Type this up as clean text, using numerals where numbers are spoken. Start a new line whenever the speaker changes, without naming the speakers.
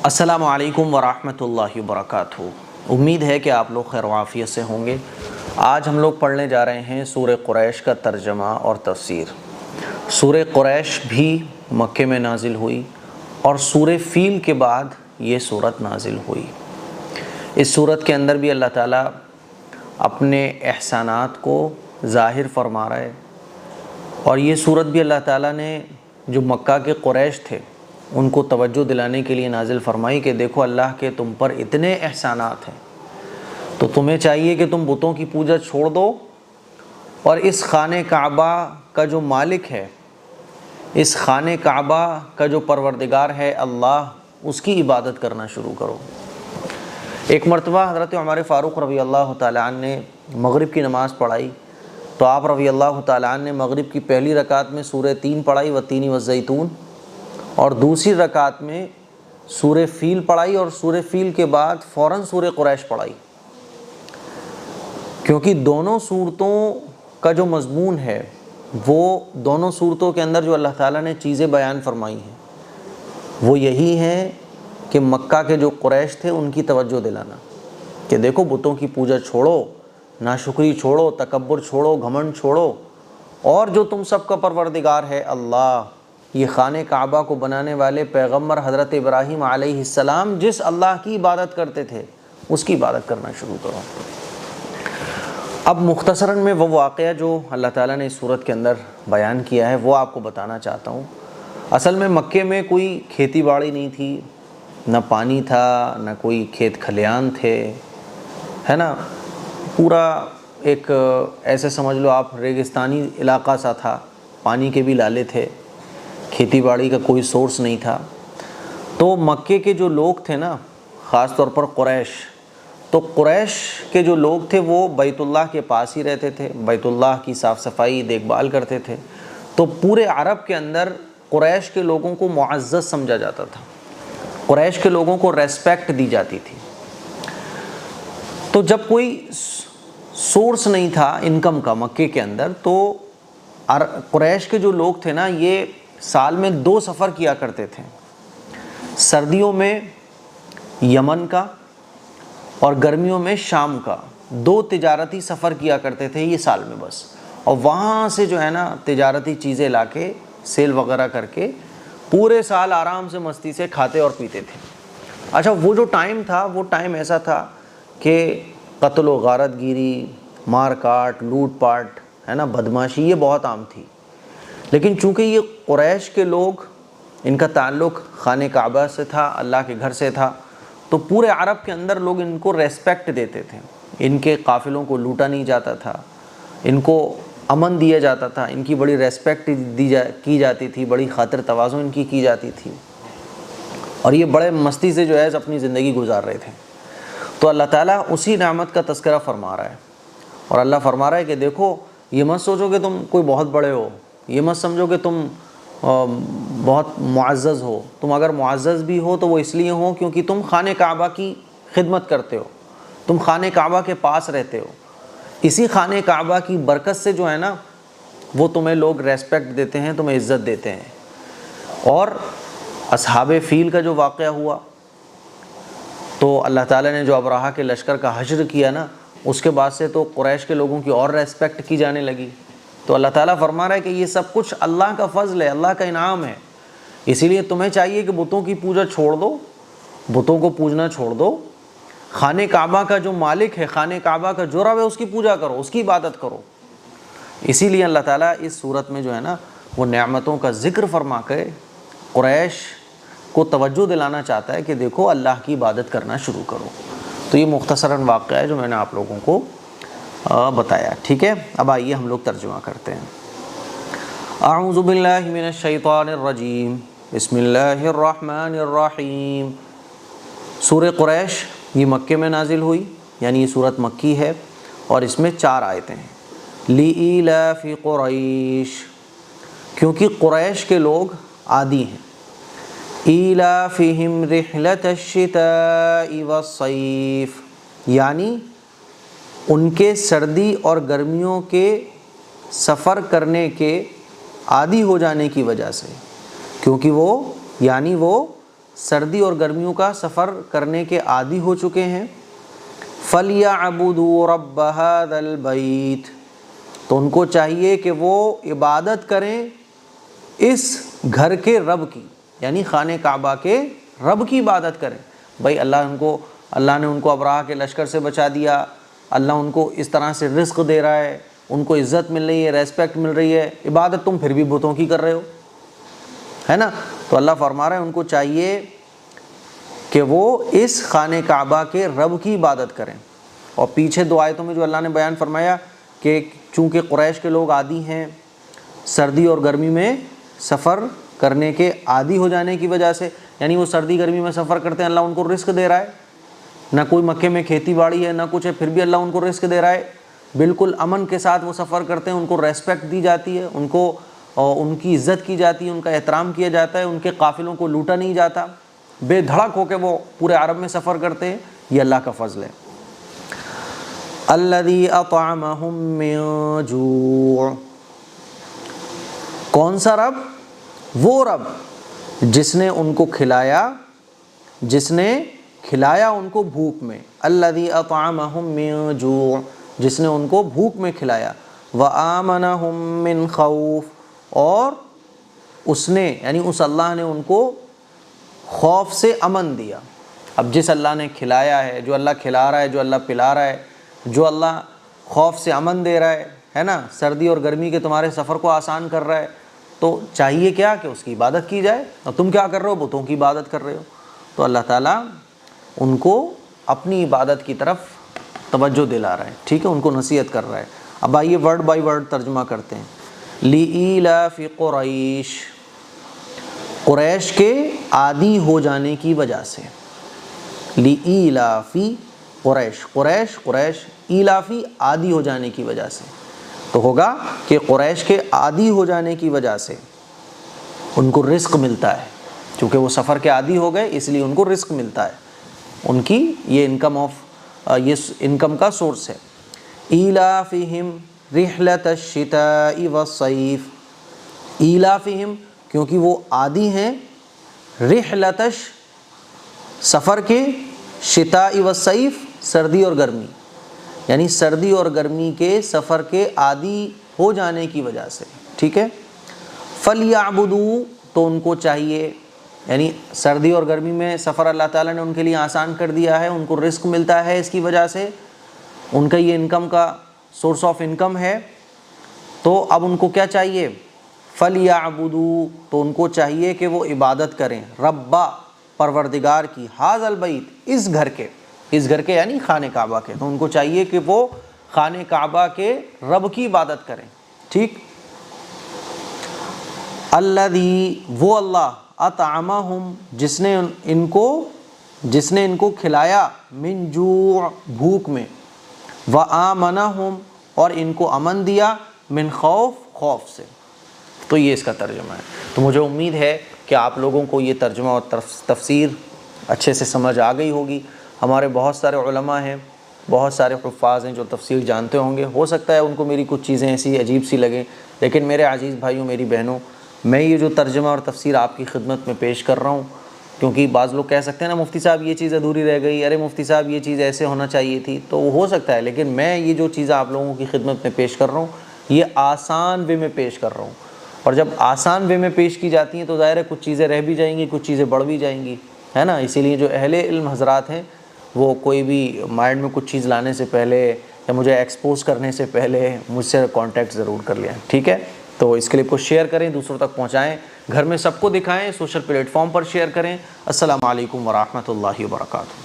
السلام علیکم ورحمۃ اللہ وبرکاتہ۔ امید ہے کہ آپ لوگ خیر و عافیت سے ہوں گے۔ آج ہم لوگ پڑھنے جا رہے ہیں سورہ قریش کا ترجمہ اور تفسیر۔ سورہ قریش بھی مکے میں نازل ہوئی اور سورہ فیل کے بعد یہ سورت نازل ہوئی۔ اس سورت کے اندر بھی اللہ تعالیٰ اپنے احسانات کو ظاہر فرما رہا ہے، اور یہ سورت بھی اللہ تعالیٰ نے جو مکہ کے قریش تھے ان کو توجہ دلانے کے لیے نازل فرمائی کہ دیکھو اللہ کے تم پر اتنے احسانات ہیں، تو تمہیں چاہیے کہ تم بتوں کی پوجا چھوڑ دو اور اس خانہ کعبہ کا جو مالک ہے، اس خانہ کعبہ کا جو پروردگار ہے اللہ، اس کی عبادت کرنا شروع کرو۔ ایک مرتبہ حضرت عمر فاروق رضی اللہ تعالیٰ عنہ نے مغرب کی نماز پڑھائی تو آپ رضی اللہ تعالیٰ عنہ نے مغرب کی پہلی رکعت میں سورہ 3 پڑھائی والتین والزیتون، اور دوسری رکعت میں سورہ فیل پڑھائی، اور سورہ فیل کے بعد فوراً سورہ قریش پڑھائی، کیونکہ دونوں صورتوں کا جو مضمون ہے وہ دونوں صورتوں کے اندر جو اللہ تعالیٰ نے چیزیں بیان فرمائی ہیں وہ یہی ہیں کہ مکہ کے جو قریش تھے ان کی توجہ دلانا کہ دیکھو بتوں کی پوجا چھوڑو، ناشکری چھوڑو، تکبر چھوڑو، گھمنڈ چھوڑو، اور جو تم سب کا پروردگار ہے اللہ، یہ خانہ کعبہ کو بنانے والے پیغمبر حضرت ابراہیم علیہ السلام جس اللہ کی عبادت کرتے تھے اس کی عبادت کرنا شروع کرو۔ اب مختصراً میں وہ واقعہ جو اللہ تعالیٰ نے اس صورت کے اندر بیان کیا ہے وہ آپ کو بتانا چاہتا ہوں۔ اصل میں مکے میں کوئی کھیتی باڑی نہیں تھی، نہ پانی تھا، نہ کوئی کھیت کھلیان تھے، ہے نا، پورا ایک ایسے سمجھ لو آپ ریگستانی علاقہ سا تھا، پانی کے بھی لالے تھے، کھیتی باڑی کا کوئی سورس نہیں تھا۔ تو مکے کے جو لوگ تھے نا، خاص طور پر قریش، تو قریش کے جو لوگ تھے وہ بیت اللہ کے پاس ہی رہتے تھے، بیت اللہ کی صاف صفائی دیکھ بھال کرتے تھے، تو پورے عرب کے اندر قریش کے لوگوں کو معزز سمجھا جاتا تھا، قریش کے لوگوں کو ریسپیکٹ دی جاتی تھی۔ تو جب کوئی سورس نہیں تھا انکم کا مکے کے اندر، تو قریش کے جو لوگ تھے نا یہ سال میں 2 سفر کیا کرتے تھے، سردیوں میں یمن کا اور گرمیوں میں شام کا، 2 تجارتی سفر کیا کرتے تھے یہ سال میں بس، اور وہاں سے جو ہے نا تجارتی چیزیں لا کے سیل وغیرہ کر کے پورے سال آرام سے مستی سے کھاتے اور پیتے تھے۔ اچھا، وہ جو ٹائم تھا وہ ٹائم ایسا تھا کہ قتل و غارت گیری، مار کاٹ، لوٹ پاٹ، ہے نا، بدماشی یہ بہت عام تھی، لیکن چونکہ یہ قریش کے لوگ، ان کا تعلق خانہ کعبہ سے تھا، اللہ کے گھر سے تھا، تو پورے عرب کے اندر لوگ ان کو ریسپیکٹ دیتے تھے، ان کے قافلوں کو لوٹا نہیں جاتا تھا، ان کو امن دیا جاتا تھا، ان کی بڑی ریسپیکٹ کی جاتی تھی، بڑی خاطر تواضع ان کی جاتی تھی، اور یہ بڑے مستی سے جو ہے اپنی زندگی گزار رہے تھے۔ تو اللہ تعالیٰ اسی نعمت کا تذکرہ فرما رہا ہے، اور اللہ فرما رہا ہے کہ دیکھو یہ مت سوچو کہ تم کوئی بہت بڑے ہو، یہ مت سمجھو کہ تم بہت معزز ہو، تم اگر معزز بھی ہو تو وہ اس لیے ہو کیونکہ تم خانہ کعبہ کی خدمت کرتے ہو، تم خانہ کعبہ کے پاس رہتے ہو، اسی خانہ کعبہ کی برکت سے جو ہے نا وہ تمہیں لوگ ریسپیکٹ دیتے ہیں، تمہیں عزت دیتے ہیں۔ اور اصحاب فیل کا جو واقعہ ہوا تو اللہ تعالیٰ نے جو ابرہہ کے لشکر کا حشر کیا نا، اس کے بعد سے تو قریش کے لوگوں کی اور ریسپیکٹ کی جانے لگی۔ تو اللہ تعالیٰ فرما رہا ہے کہ یہ سب کچھ اللہ کا فضل ہے، اللہ کا انعام ہے، اسی لیے تمہیں چاہیے کہ بتوں کی پوجا چھوڑ دو، بتوں کو پوجنا چھوڑ دو، خانہ کعبہ کا جو مالک ہے، خانہ کعبہ کا جو رب ہے اس کی پوجا کرو، اس کی عبادت کرو۔ اسی لیے اللہ تعالیٰ اس صورت میں جو ہے نا وہ نعمتوں کا ذکر فرما کے قریش کو توجہ دلانا چاہتا ہے کہ دیکھو اللہ کی عبادت کرنا شروع کرو۔ تو یہ مختصراً واقعہ ہے جو میں نے آپ لوگوں کو بتایا، ٹھیک ہے۔ اب آئیے ہم لوگ ترجمہ کرتے ہیں۔ اعوذ باللہ من الشیطان الرجیم، بسم اللہ الرحمن الرحیم۔ سورہ قریش یہ مکے میں نازل ہوئی، یعنی یہ سورت مکی ہے، اور اس میں 4 آیتیں ہیں۔ لِإِيلَافِ قریش، کیونکہ قریش کے لوگ عادی ہیں، إِيلَافِهِمْ رِحْلَةَ الشِّتَاءِ وَالصَّيْفِ، یعنی ان کے سردی اور گرمیوں کے سفر کرنے کے عادی ہو جانے کی وجہ سے، کیونکہ وہ سردی اور گرمیوں کا سفر کرنے کے عادی ہو چکے ہیں، فَلْيَعْبُدُوا رَبَّ هَذَا الْبَيْتِ، تو ان کو چاہیے کہ وہ عبادت کریں اس گھر کے رب کی، یعنی خانہ کعبہ کے رب کی عبادت کریں۔ بھائی اللہ نے ان کو ابراہ کے لشکر سے بچا دیا، اللہ ان کو اس طرح سے رزق دے رہا ہے، ان کو عزت مل رہی ہے، ریسپیکٹ مل رہی ہے، عبادت تم پھر بھی بتوں کی کر رہے ہو، ہے نا؟ تو اللہ فرما رہا ہے ان کو چاہیے کہ وہ اس خانہ کعبہ کے رب کی عبادت کریں۔ اور پیچھے 2 آیتوں میں جو اللہ نے بیان فرمایا کہ چونکہ قریش کے لوگ عادی ہیں سردی اور گرمی میں سفر کرنے کے عادی ہو جانے کی وجہ سے، یعنی وہ سردی گرمی میں سفر کرتے ہیں، اللہ ان کو رزق دے رہا ہے، نہ کوئی مکے میں کھیتی باڑی ہے نہ کچھ ہے، پھر بھی اللہ ان کو رزق دے رہا ہے، بالکل امن کے ساتھ وہ سفر کرتے ہیں، ان کو ریسپیکٹ دی جاتی ہے، ان کی عزت کی جاتی ہے، ان کا احترام کیا جاتا ہے، ان کے قافلوں کو لوٹا نہیں جاتا، بے دھڑک ہو کے وہ پورے عرب میں سفر کرتے ہیں، یہ اللہ کا فضل ہے۔ الذی اطعمہم من جوع، کون سا رب؟ وہ رب جس نے ان کو کھلایا ان کو بھوک میں، الذی اطعمہم من جوع، جس نے ان کو بھوک میں کھلایا، وآمنہم من خوف، اور اس نے یعنی اس اللہ نے ان کو خوف سے امن دیا۔ اب جس اللہ نے کھلایا ہے، جو اللہ کھلا رہا ہے، جو اللہ پلا رہا ہے، جو اللہ خوف سے امن دے رہا ہے نا، سردی اور گرمی کے تمہارے سفر کو آسان کر رہا ہے، تو چاہیے کیا کہ اس کی عبادت کی جائے۔ اور تم کیا کر رہے ہو؟ بتوں کی عبادت کر رہے ہو۔ تو اللہ تعالیٰ ان کو اپنی عبادت کی طرف توجہ دلا رہا ہے، ٹھیک ہے، ان کو نصیحت کر رہا ہے۔ اب آئیے ورڈ بائی ورڈ ترجمہ کرتے ہیں۔ لِإِيلَافِ قُرَيْشٍ، قریش کے عادی ہو جانے کی وجہ سے، لِإِيلَافِ قریش ایلافی عادی ہو جانے کی وجہ سے، تو ہوگا کہ قریش کے عادی ہو جانے کی وجہ سے ان کو رزق ملتا ہے، چونکہ وہ سفر کے عادی ہو گئے اس لیے ان کو رزق ملتا ہے، ان کی یہ انکم کا سورس ہے۔ ایلافہم رحلۃ الشتاء والصیف، ایلافہم کیونکہ وہ عادی ہیں، رحلۃ سفر کے، شتاء والصیف سردی اور گرمی، یعنی سردی اور گرمی کے سفر کے عادی ہو جانے کی وجہ سے، ٹھیک ہے۔ فَلْيَعْبُدُوا، تو ان کو چاہیے، یعنی سردی اور گرمی میں سفر اللہ تعالیٰ نے ان کے لیے آسان کر دیا ہے، ان کو رزق ملتا ہے، اس کی وجہ سے ان کا یہ انکم کا سورس آف انکم ہے، تو اب ان کو کیا چاہیے؟ فَلْيَعْبُدُوا، تو ان کو چاہیے کہ وہ عبادت کریں، ربا، پروردگار کی، ھذا البیت، اس گھر کے یعنی خانہ کعبہ کے، تو ان کو چاہیے کہ وہ خانہ کعبہ کے رب کی عبادت کریں، ٹھیک۔ الذی، وہ اللہ، اطعمہم، جس نے ان کو کھلایا، من جوع، بھوک میں، وآمنہم، اور ان کو امن دیا، من خوف سے۔ تو یہ اس کا ترجمہ ہے۔ تو مجھے امید ہے کہ آپ لوگوں کو یہ ترجمہ اور تفسیر اچھے سے سمجھ آ گئی ہوگی۔ ہمارے بہت سارے علماء ہیں، بہت سارے حفاظ ہیں جو تفسیر جانتے ہوں گے، ہو سکتا ہے ان کو میری کچھ چیزیں ایسی عجیب سی لگیں، لیکن میرے عزیز بھائیوں، میری بہنوں، میں یہ جو ترجمہ اور تفسیر آپ کی خدمت میں پیش کر رہا ہوں، کیونکہ بعض لوگ کہہ سکتے ہیں نا مفتی صاحب یہ چیز ادھوری رہ گئی، ارے مفتی صاحب یہ چیز ایسے ہونا چاہیے تھی، تو وہ ہو سکتا ہے، لیکن میں یہ جو چیزیں آپ لوگوں کی خدمت میں پیش کر رہا ہوں یہ آسان وے میں پیش کر رہا ہوں، اور جب آسان وے میں پیش کی جاتی ہیں تو ظاہر ہے کچھ چیزیں رہ بھی جائیں گی، کچھ چیزیں بڑھ بھی جائیں گی، ہے نا۔ اسی لیے جو اہل علم حضرات ہیں وہ کوئی بھی مائنڈ میں کچھ چیز لانے سے پہلے یا مجھے ایکسپوز کرنے سے پہلے مجھ سے کانٹیکٹ ضرور کر لیں، ٹھیک ہے۔ تو اس کلپ کو شیئر کریں، دوسروں تک پہنچائیں، گھر میں سب کو دکھائیں، سوشل پلیٹ فارم پر شیئر کریں۔ السلام علیکم ورحمۃ اللہ وبرکاتہ۔